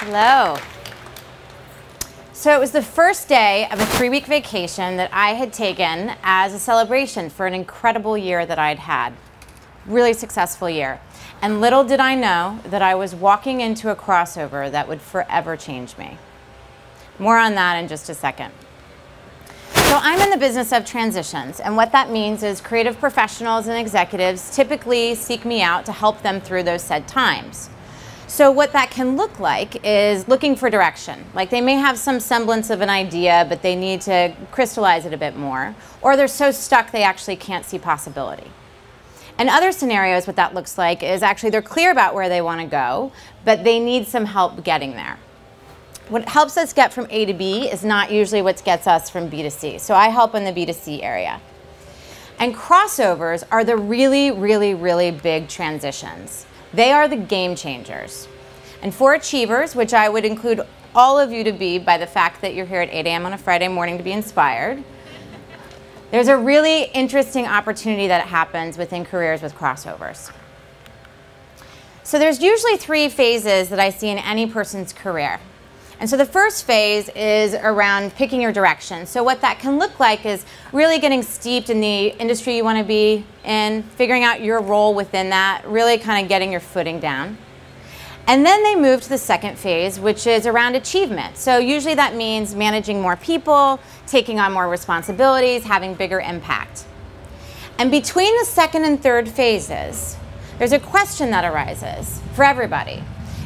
Hello. So it was the first day of a 3-week vacation that I had taken as a celebration for an incredible year that I'd had. Really successful year. And little did I know that I was walking into a crossover that would forever change me. More on that in just a second. So I'm in the business of transitions, and what that means is creative professionals and executives typically seek me out to help them through those said times. So what that can look like is looking for direction. Like they may have some semblance of an idea, but they need to crystallize it a bit more, or they're so stuck they actually can't see possibility. And other scenarios, what that looks like is actually they're clear about where they want to go, but they need some help getting there. What helps us get from A to B is not usually what gets us from B to C. So I help in the B to C area. And crossovers are the really, really, really big transitions. They are the game changers. And for achievers, which I would include all of you to be by the fact that you're here at 8 a.m. on a Friday morning to be inspired, there's a really interesting opportunity that happens within careers with crossovers. So there's usually 3 phases that I see in any person's career. And so the first phase is around picking your direction. So what that can look like is really getting steeped in the industry you want to be in, figuring out your role within that, really kind of getting your footing down. And then they move to the second phase, which is around achievement. So usually that means managing more people, taking on more responsibilities, having bigger impact. And between the second and third phases, there's a question that arises for everybody.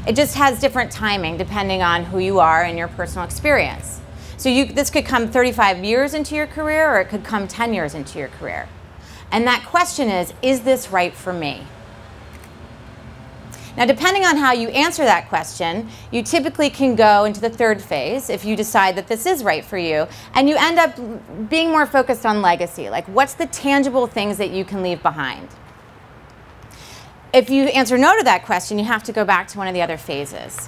It just has different timing depending on who you are and your personal experience. So this could come 35 years into your career, or it could come 10 years into your career. And that question is this right for me? Now, depending on how you answer that question, you typically can go into the third phase if you decide that this is right for you, and you end up being more focused on legacy, like what's the tangible things that you can leave behind? If you answer no to that question, you have to go back to one of the other phases.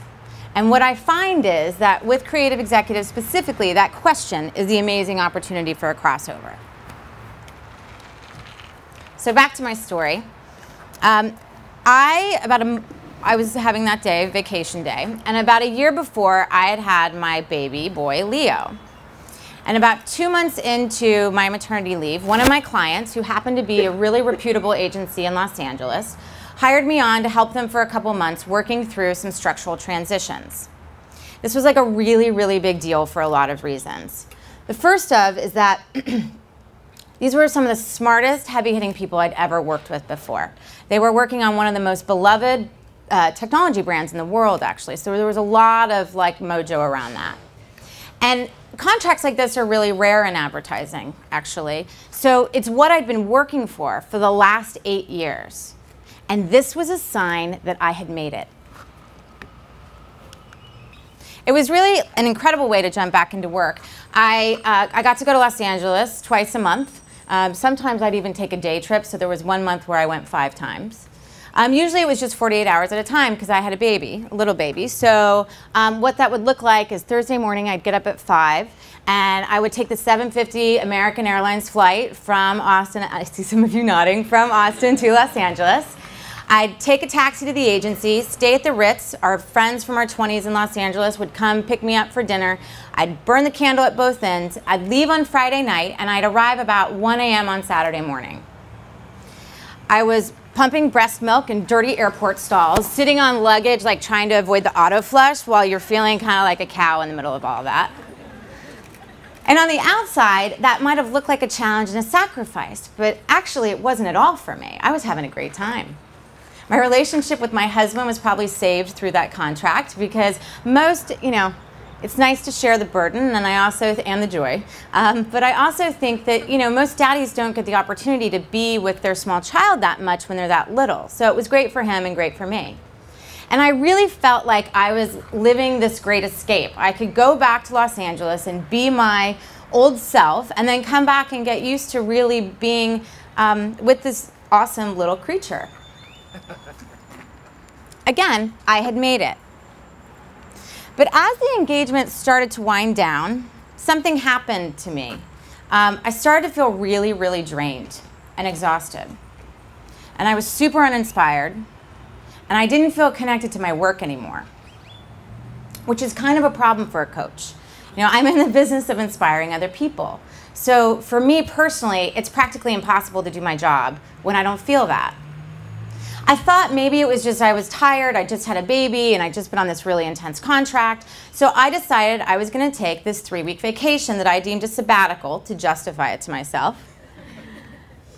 And what I find is that with creative executives specifically, that question is the amazing opportunity for a crossover. So back to my story. I was having that day, vacation day, and about a year before I had had my baby boy, Leo. And about 2 months into my maternity leave, one of my clients, who happened to be a really reputable agency in Los Angeles, hired me on to help them for a couple months working through some structural transitions. This was like a really, really big deal for a lot of reasons. The first of is that these were some of the smartest, heavy-hitting people I'd ever worked with before. They were working on one of the most beloved technology brands in the world, actually. So there was a lot of like mojo around that. And contracts like this are really rare in advertising, actually. So it's what I'd been working for the last 8 years. And this was a sign that I had made it. It was really an incredible way to jump back into work. I got to go to Los Angeles twice a month. Sometimes I'd even take a day trip, so there was 1 month where I went 5 times. Usually it was just 48 hours at a time because I had a little baby. So what that would look like is Thursday morning I'd get up at 5 and I would take the 7:50 American Airlines flight from Austin, I see some of you nodding, from Austin to Los Angeles. I'd take a taxi to the agency, stay at the Ritz. Our friends from our 20s in Los Angeles would come pick me up for dinner. I'd burn the candle at both ends. I'd leave on Friday night, and I'd arrive about 1 a.m. on Saturday morning. I was pumping breast milk in dirty airport stalls, sitting on luggage, like trying to avoid the auto flush while you're feeling kind of like a cow in the middle of all that. And on the outside, that might have looked like a challenge and a sacrifice, but actually it wasn't at all for me. I was having a great time. My relationship with my husband was probably saved through that contract because it's nice to share the burden and the joy. But I also think that, most daddies don't get the opportunity to be with their small child that much when they're that little. So it was great for him and great for me. And I really felt like I was living this great escape. I could go back to Los Angeles and be my old self and then come back and get used to really being with this awesome little creature. Again, I had made it. But as the engagement started to wind down, something happened to me. I started to feel really, really drained and exhausted. And I was super uninspired, and I didn't feel connected to my work anymore. which is kind of a problem for a coach. You know, I'm in the business of inspiring other people. So for me personally, it's practically impossible to do my job when I don't feel that. I thought maybe it was just I was tired, I just had a baby, and I'd just been on this really intense contract. So I decided I was going to take this 3-week vacation that I deemed a sabbatical to justify it to myself.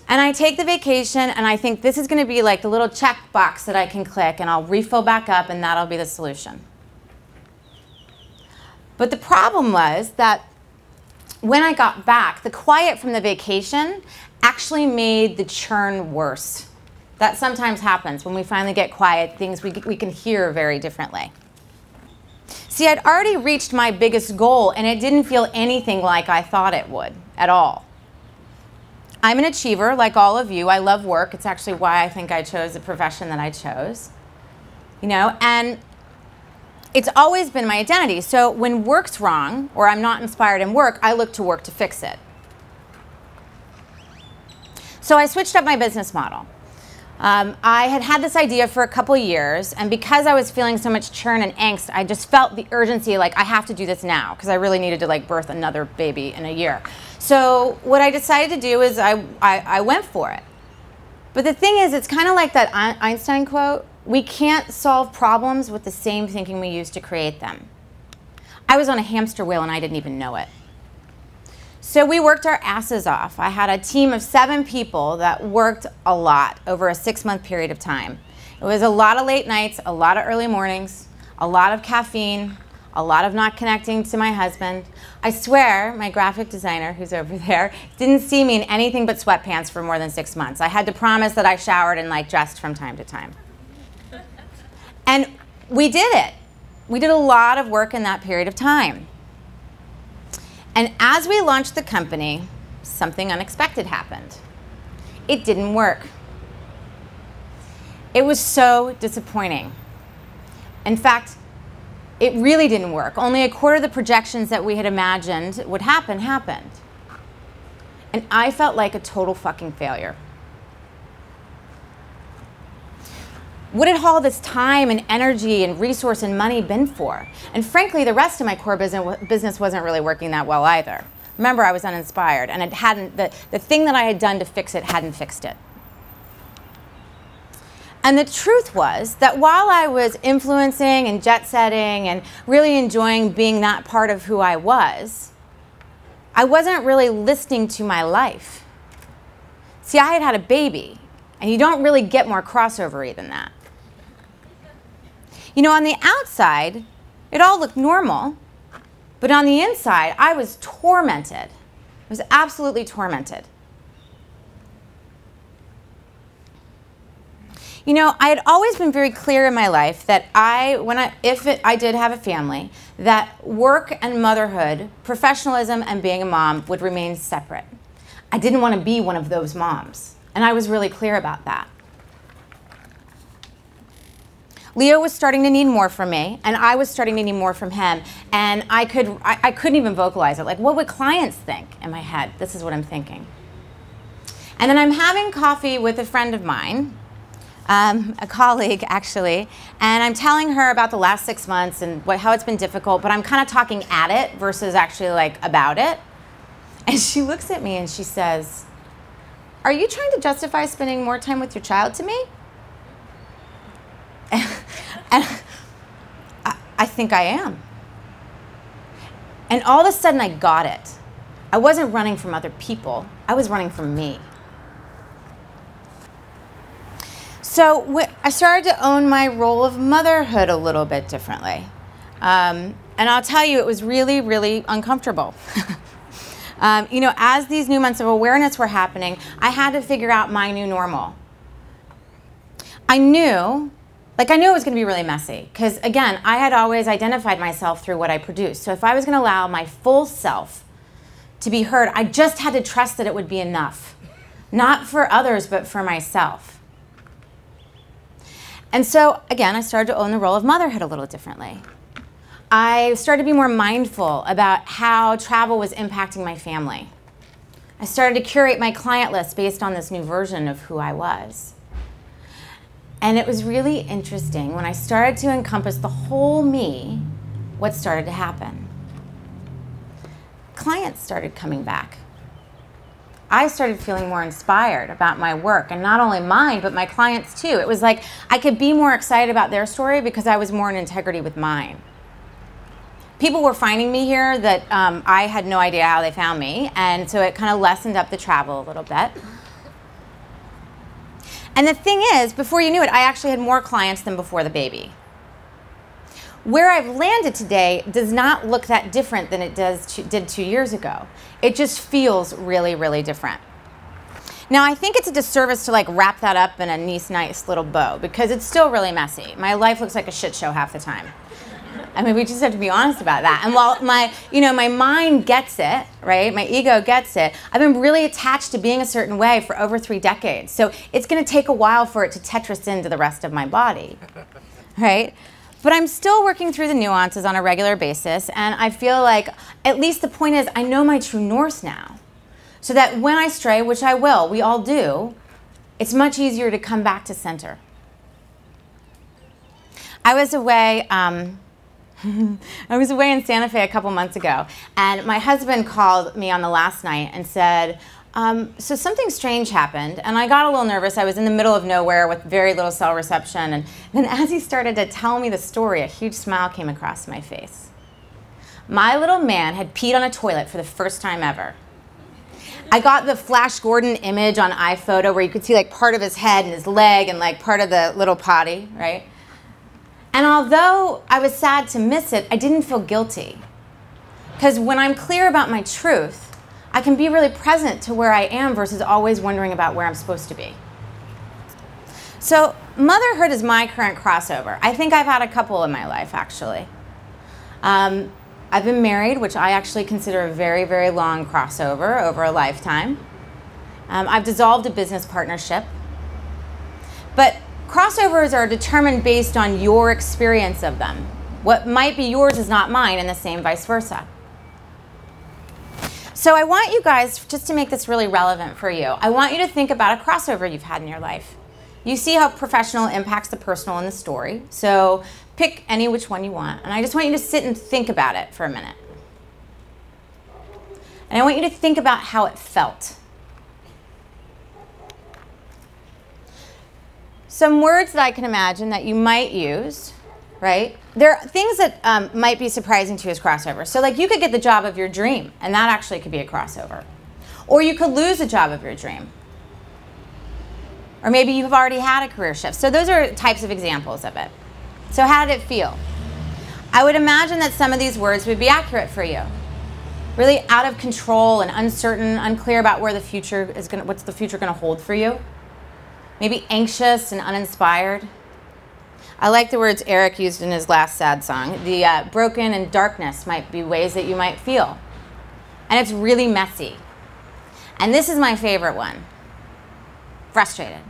And I take the vacation, and I think this is going to be like the little check box that I can click, and I'll refill back up, and that'll be the solution. But the problem was that when I got back, the quiet from the vacation actually made the churn worse. That sometimes happens when we finally get quiet, things we can hear very differently. See, I'd already reached my biggest goal, and it didn't feel anything like I thought it would at all. I'm an achiever, like all of you. I love work. It's actually why I think I chose the profession that I chose. You know, and it's always been my identity. So when work's wrong, or I'm not inspired in work, I look to work to fix it. So I switched up my business model. I had had this idea for a couple years, and because I was feeling so much churn and angst, I just felt the urgency, like I have to do this now, because I really needed to like birth another baby in a year. So what I decided to do is I went for it. But the thing is, it's kind of like that Einstein quote, we can't solve problems with the same thinking we use to create them. I was on a hamster wheel and I didn't even know it. So we worked our asses off. I had a team of 7 people that worked a lot over a 6-month period of time. It was a lot of late nights, a lot of early mornings, a lot of caffeine, a lot of not connecting to my husband. I swear my graphic designer, who's over there, didn't see me in anything but sweatpants for more than 6 months. I had to promise that I showered and like dressed from time to time. And we did it. We did a lot of work in that period of time. And as we launched the company, something unexpected happened. It didn't work. It was so disappointing. In fact, it really didn't work. Only a quarter of the projections that we had imagined would happen happened. And I felt like a total fucking failure. What had all this time and energy and resource and money been for? And frankly, the rest of my core business wasn't really working that well either. Remember, I was uninspired, and the thing that I had done to fix it hadn't fixed it. And the truth was that while I was influencing and jet setting and really enjoying being that part of who I wasn't really listening to my life. See, I had had a baby, and you don't really get more crossover than that. You know, on the outside, it all looked normal, but on the inside, I was tormented. I was absolutely tormented. You know, I had always been very clear in my life that if I did have a family, that work and motherhood, professionalism and being a mom would remain separate. I didn't want to be one of those moms, and I was really clear about that. Leo was starting to need more from me, and I was starting to need more from him, and I couldn't even vocalize it. Like, what would clients think in my head? This is what I'm thinking. And then I'm having coffee with a friend of mine, a colleague actually, and I'm telling her about the last 6 months and how it's been difficult, but I'm kind of talking at it versus actually like about it. And she looks at me and she says, "Are you trying to justify spending more time with your child to me?" And I think I am. And all of a sudden I got it. I wasn't running from other people. I was running from me. So I started to own my role of motherhood a little bit differently. And I'll tell you, it was really, really uncomfortable. You know, as these new months of awareness were happening, I had to figure out my new normal. I knew it was going to be really messy because, again, I had always identified myself through what I produced. So if I was going to allow my full self to be heard, I just had to trust that it would be enough. Not for others, but for myself. And so, again, I started to own the role of motherhood a little differently. I started to be more mindful about how travel was impacting my family. I started to curate my client list based on this new version of who I was. And it was really interesting when I started to encompass the whole me, what started to happen? Clients started coming back. I started feeling more inspired about my work, and not only mine, but my clients too. It was like I could be more excited about their story because I was more in integrity with mine. People were finding me here that I had no idea how they found me, and so it kind of lessened up the travel a little bit. And the thing is, before you knew it, I actually had more clients than before the baby. Where I've landed today does not look that different than it did 2 years ago. It just feels really, really different. Now, I think it's a disservice to like wrap that up in a nice little bow because it's still really messy. My life looks like a shit show half the time. I mean, we just have to be honest about that. And while my mind gets it, right? My ego gets it. I've been really attached to being a certain way for over 3 decades. So it's going to take a while for it to Tetris into the rest of my body, right? But I'm still working through the nuances on a regular basis, and I feel like at least the point is I know my true north now. So that when I stray, which I will, we all do, it's much easier to come back to center. I was away in Santa Fe a couple months ago, and my husband called me on the last night and said, so something strange happened, and I got a little nervous. I was in the middle of nowhere with very little cell reception, and then as he started to tell me the story, a huge smile came across my face. My little man had peed on a toilet for the first time ever. I got the Flash Gordon image on iPhoto where you could see like part of his head and his leg and like part of the little potty, right? And although I was sad to miss it, I didn't feel guilty. Because when I'm clear about my truth, I can be really present to where I am versus always wondering about where I'm supposed to be. So motherhood is my current crossover. I think I've had a couple in my life, actually. I've been married, which I actually consider a very, very long crossover over a lifetime. I've dissolved a business partnership. But crossovers are determined based on your experience of them. What might be yours is not mine, and the same vice versa. So I want you guys, just to make this really relevant for you, I want you to think about a crossover you've had in your life. You see how professional impacts the personal in the story, so pick any which one you want. And I just want you to sit and think about it for a minute. And I want you to think about how it felt. Some words that I can imagine that you might use, right? There are things that might be surprising to you as crossovers. So like you could get the job of your dream, and that actually could be a crossover. Or you could lose the job of your dream. Or maybe you've already had a career shift. So those are types of examples of it. So how did it feel? I would imagine that some of these words would be accurate for you. Really out of control and uncertain, unclear about where the future is going, what's the future going to hold for you. Maybe anxious and uninspired. I like the words Eric used in his last sad song. The broken and darkness might be ways that you might feel. And it's really messy. And this is my favorite one. Frustrated.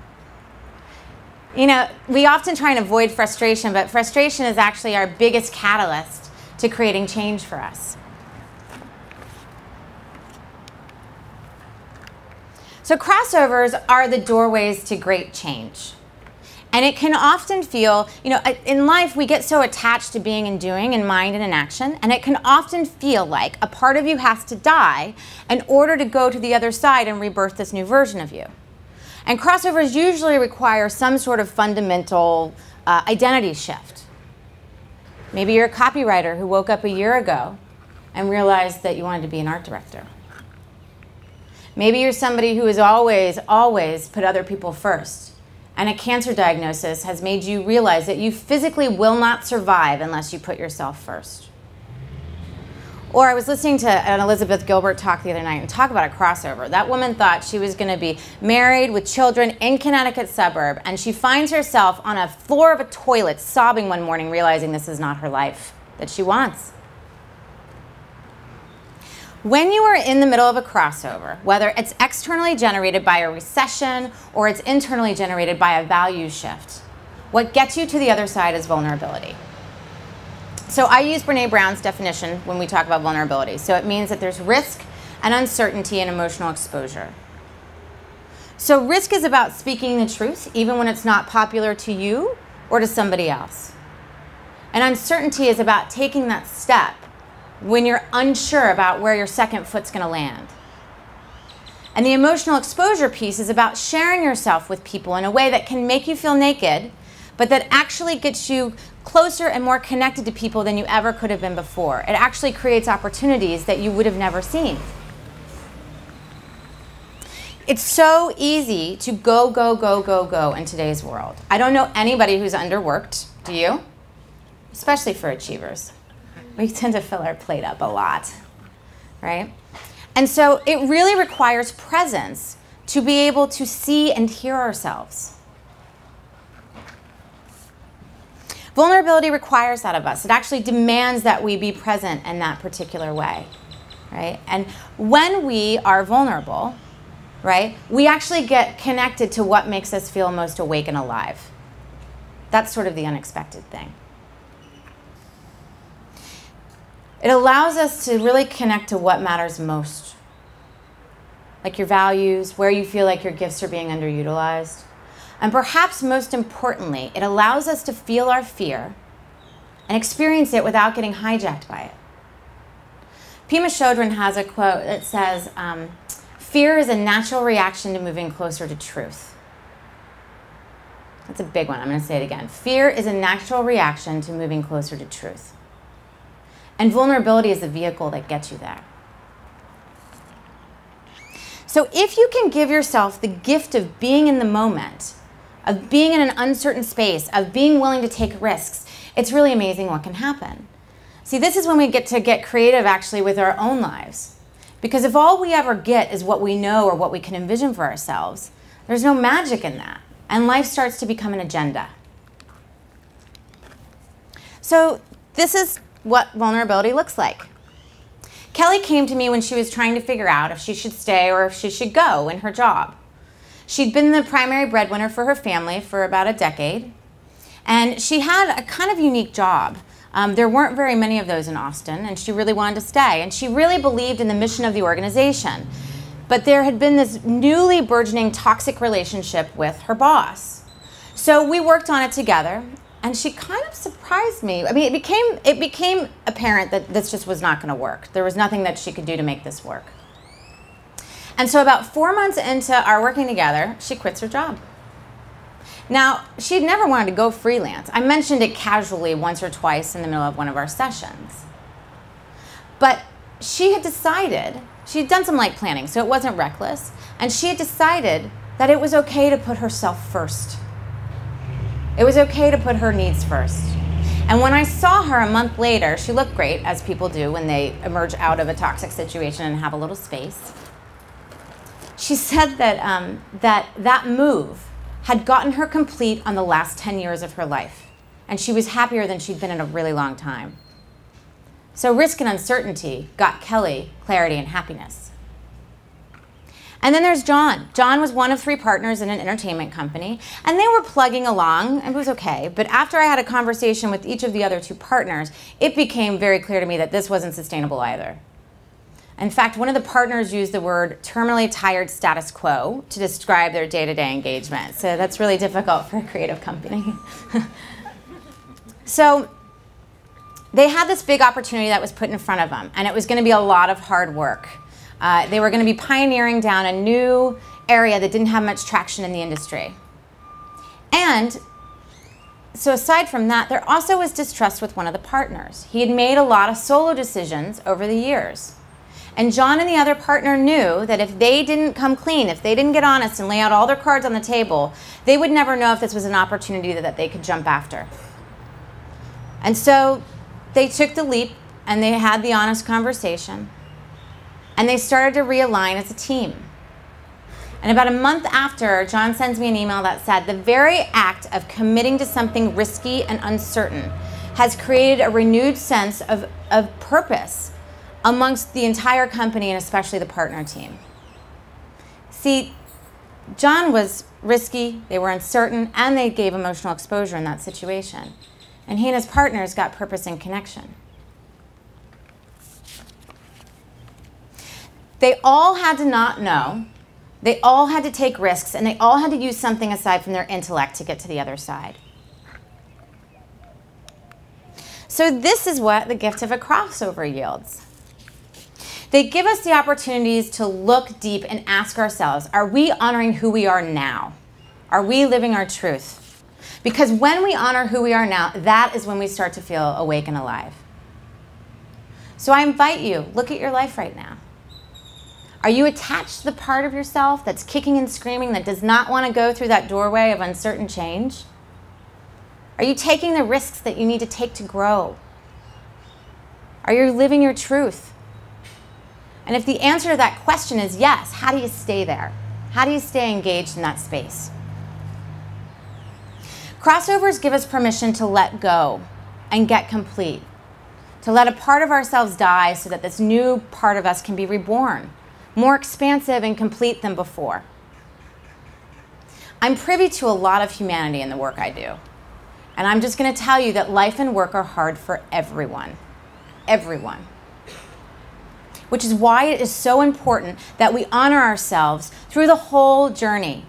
You know, we often try and avoid frustration, but frustration is actually our biggest catalyst to creating change for us. So crossovers are the doorways to great change. And it can often feel, you know, in life we get so attached to being and doing in mind and in action, and it can often feel like a part of you has to die in order to go to the other side and rebirth this new version of you. And crossovers usually require some sort of fundamental identity shift. Maybe you're a copywriter who woke up a year ago and realized that you wanted to be an art director. Maybe you're somebody who has always put other people first, and a cancer diagnosis has made you realize that you physically will not survive unless you put yourself first. Or I was listening to an Elizabeth Gilbert talk the other night and talk about a crossover. That woman thought she was going to be married with children in Connecticut suburb, and she finds herself on a floor of a toilet sobbing one morning, realizing this is not her life that she wants. When you are in the middle of a crossover, whether it's externally generated by a recession or it's internally generated by a value shift, what gets you to the other side is vulnerability. So I use Brené Brown's definition when we talk about vulnerability. So it means that there's risk and uncertainty and emotional exposure. So risk is about speaking the truth, even when it's not popular to you or to somebody else. And uncertainty is about taking that step when you're unsure about where your second foot's going to land. And the emotional exposure piece is about sharing yourself with people in a way that can make you feel naked, but that actually gets you closer and more connected to people than you ever could have been before. It actually creates opportunities that you would have never seen. It's so easy to go, go, go, go, go in today's world. I don't know anybody who's underworked. Do you? Especially for achievers. We tend to fill our plate up a lot, right? And so it really requires presence to be able to see and hear ourselves. Vulnerability requires that of us. It actually demands that we be present in that particular way, right? And when we are vulnerable, right, we actually get connected to what makes us feel most awake and alive. That's sort of the unexpected thing. It allows us to really connect to what matters most, like your values, where you feel like your gifts are being underutilized. And perhaps most importantly, it allows us to feel our fear and experience it without getting hijacked by it. Pema Chodron has a quote that says, fear is a natural reaction to moving closer to truth. That's a big one. I'm going to say it again. Fear is a natural reaction to moving closer to truth. And vulnerability is the vehicle that gets you there. So if you can give yourself the gift of being in the moment, of being in an uncertain space, of being willing to take risks, it's really amazing what can happen. See, this is when we get to get creative actually with our own lives. Because if all we ever get is what we know or what we can envision for ourselves, there's no magic in that. And life starts to become an agenda. So this is what vulnerability looks like. Kelly came to me when she was trying to figure out if she should stay or if she should go in her job. She'd been the primary breadwinner for her family for about a decade, and she had a kind of unique job. There weren't very many of those in Austin, and she really wanted to stay, and she really believed in the mission of the organization. But there had been this newly burgeoning toxic relationship with her boss. So we worked on it together, and she kind of surprised me. I mean, it became apparent that this just was not going to work. There was nothing that she could do to make this work. And so about 4 months into our working together, she quits her job. Now, she'd never wanted to go freelance. I mentioned it casually once or twice in the middle of one of our sessions. But she had decided, she'd done some light planning, so it wasn't reckless, and she had decided that it was okay to put herself first. It was okay to put her needs first. And when I saw her a month later, she looked great, as people do when they emerge out of a toxic situation and have a little space. She said that that move had gotten her complete on the last 10 years of her life. And she was happier than she'd been in a really long time. So risk and uncertainty got Kelly clarity and happiness. And then there's John. John was one of 3 partners in an entertainment company, and they were plugging along, and it was okay. But after I had a conversation with each of the other 2 partners, it became very clear to me that this wasn't sustainable either. In fact, one of the partners used the word terminally tired status quo to describe their day-to-day engagement. So that's really difficult for a creative company. So they had this big opportunity that was put in front of them, and it was going to be a lot of hard work. They were going to be pioneering down a new area that didn't have much traction in the industry. And so aside from that, there also was distrust with one of the partners. He had made a lot of solo decisions over the years. And John and the other partner knew that if they didn't come clean, if they didn't get honest and lay out all their cards on the table, they would never know if this was an opportunity that they could jump after. And so they took the leap and they had the honest conversation. And they started to realign as a team. And about a month after, John sends me an email that said, the very act of committing to something risky and uncertain has created a renewed sense of purpose amongst the entire company and especially the partner team. See, John was risky, they were uncertain, and they gave emotional exposure in that situation. And he and his partners got purpose and connection. They all had to not know, they all had to take risks, and they all had to use something aside from their intellect to get to the other side. So this is what the gift of a crossover yields. They give us the opportunities to look deep and ask ourselves, are we honoring who we are now? Are we living our truth? Because when we honor who we are now, that is when we start to feel awake and alive. So I invite you, look at your life right now. Are you attached to the part of yourself that's kicking and screaming, that does not want to go through that doorway of uncertain change? Are you taking the risks that you need to take to grow? Are you living your truth? And if the answer to that question is yes, how do you stay there? How do you stay engaged in that space? Crossovers give us permission to let go and get complete, to let a part of ourselves die so that this new part of us can be reborn, more expansive and complete than before. I'm privy to a lot of humanity in the work I do. And I'm just going to tell you that life and work are hard for everyone. Everyone. Which is why it is so important that we honor ourselves through the whole journey.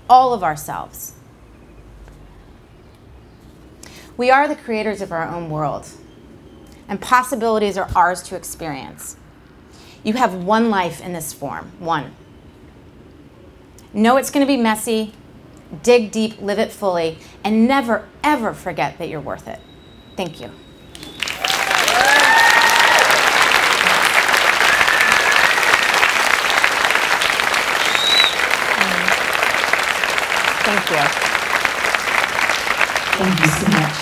All of ourselves. We are the creators of our own world. And possibilities are ours to experience. You have one life in this form. One. Know it's going to be messy. Dig deep, live it fully, and never, ever forget that you're worth it. Thank you. Thank you. Thank you so much.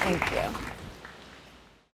Thank you.